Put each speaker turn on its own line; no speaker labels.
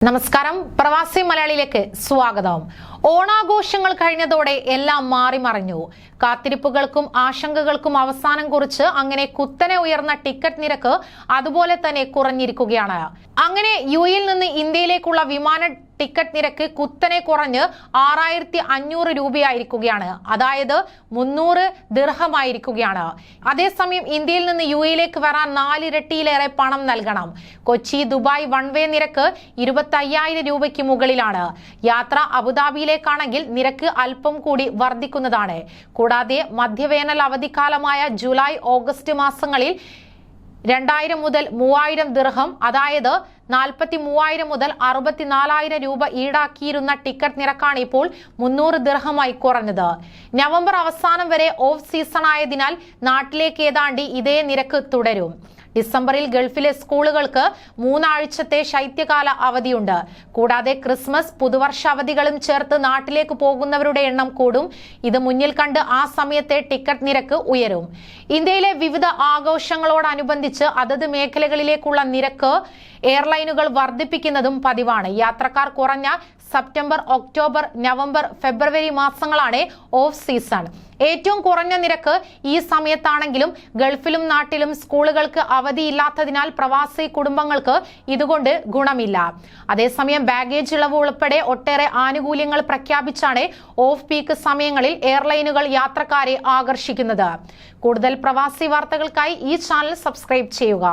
നമസ്കാരം പ്രവാസി മലയാളിയിലേക്ക് സ്വാഗതം. ഓണാഘോഷങ്ങൾ കഴിഞ്ഞതോടെ എല്ലാം മാറിമറിഞ്ഞു. കാത്തിരിപ്പുകൾക്കും ആശങ്കകൾക്കും അവസാനം കുറിച്ച് അങ്ങനെ കുത്തനെ ഉയർന്ന ടിക്കറ്റ് നിരക്ക് അതുപോലെ തന്നെ കുറഞ്ഞിരിക്കുകയാണ്. അങ്ങനെ യുഎഇയിൽ നിന്ന് ഇന്ത്യയിലേക്കുള്ള വിമാന ടിക്കറ്റ് നിരക്ക് കുത്തനെ കുറഞ്ഞ് 6500 രൂപയായിരിക്കുകയാണ്. അതായത് 300 ദിർഹമായിരിക്കുകയാണ്. അതേസമയം ഇന്ത്യയിൽ നിന്ന് യുഎഇയിലേക്ക് വരാൻ 4 ഇരട്ടിയിലേറെ പണം നൽകണം. കൊച്ചി ദുബായ് വൺ വേ നിരക്ക് 25,000 രൂപയ്ക്ക് മുകളിലാണ്. യാത്ര അബുദാബിയിലേക്കാണെങ്കിൽ നിരക്ക് അല്പം കൂടി വർദ്ധിക്കുന്നതാണ്. കൂടാതെ മധ്യവേനൽ അവധിക്കാലമായ ജൂലൈ ഓഗസ്റ്റ് മാസങ്ങളിൽ 2000 മുതൽ 3000 ദിർഹം, അതായത് 43,000 മുതൽ 64,000 രൂപ ഈടാക്കിയിരുന്ന ടിക്കറ്റ് നിരക്കാണ് ഇപ്പോൾ 300 ദിർഹമായി കുറഞ്ഞത്. നവംബർ അവസാനം വരെ ഓഫ് സീസൺ ആയതിനാൽ നാട്ടിലേക്ക് ഏതാണ്ട് ഇതേ നിരക്ക് തുടരും. ഡിസംബറിൽ ഗൾഫിലെ സ്കൂളുകൾക്ക് 3 ആഴ്ചത്തെ ശൈത്യകാല അവധിയുണ്ട്. കൂടാതെ ക്രിസ്മസ്, പുതുവർഷ അവധികളും ചേർത്ത് നാട്ടിലേക്ക് പോകുന്നവരുടെ എണ്ണം കൂടും. ഇത് മുന്നിൽ കണ്ട് ആ സമയത്തെ ടിക്കറ്റ് നിരക്ക് ഉയരും. ഇന്ത്യയിലെ വിവിധ ആഘോഷങ്ങളോടനുബന്ധിച്ച് അതത് മേഖലകളിലേക്കുള്ള നിരക്ക് എയർലൈനുകൾ വർദ്ധിപ്പിക്കുന്നതും പതിവാണ്. യാത്രക്കാർ കുറഞ്ഞ സെപ്റ്റംബർ, ഒക്ടോബർ, നവംബർ, ഫെബ്രുവരി മാസങ്ങളാണ് ഓഫ് സീസൺ. ഏറ്റവും കുറഞ്ഞ നിരക്ക് ഈ സമയത്താണെങ്കിലും ഗൾഫിലും നാട്ടിലും സ്കൂളുകൾക്ക് അവധിയില്ലാത്തതിനാൽ പ്രവാസി കുടുംബങ്ങൾക്ക് ഇതുകൊണ്ട് ഗുണമില്ല. അതേസമയം ബാഗേജ് ഇളവ് ഉൾപ്പെടെ ഒട്ടേറെ ആനുകൂല്യങ്ങൾ പ്രഖ്യാപിച്ചാണ് ഓഫ് പീക്ക് സമയങ്ങളിൽ എയർലൈനുകൾ യാത്രക്കാരെ ആകർഷിക്കുന്നത്. കൂടുതൽ പ്രവാസി വാർത്തകൾക്കായി ഈ ചാനൽ സബ്സ്ക്രൈബ് ചെയ്യുക.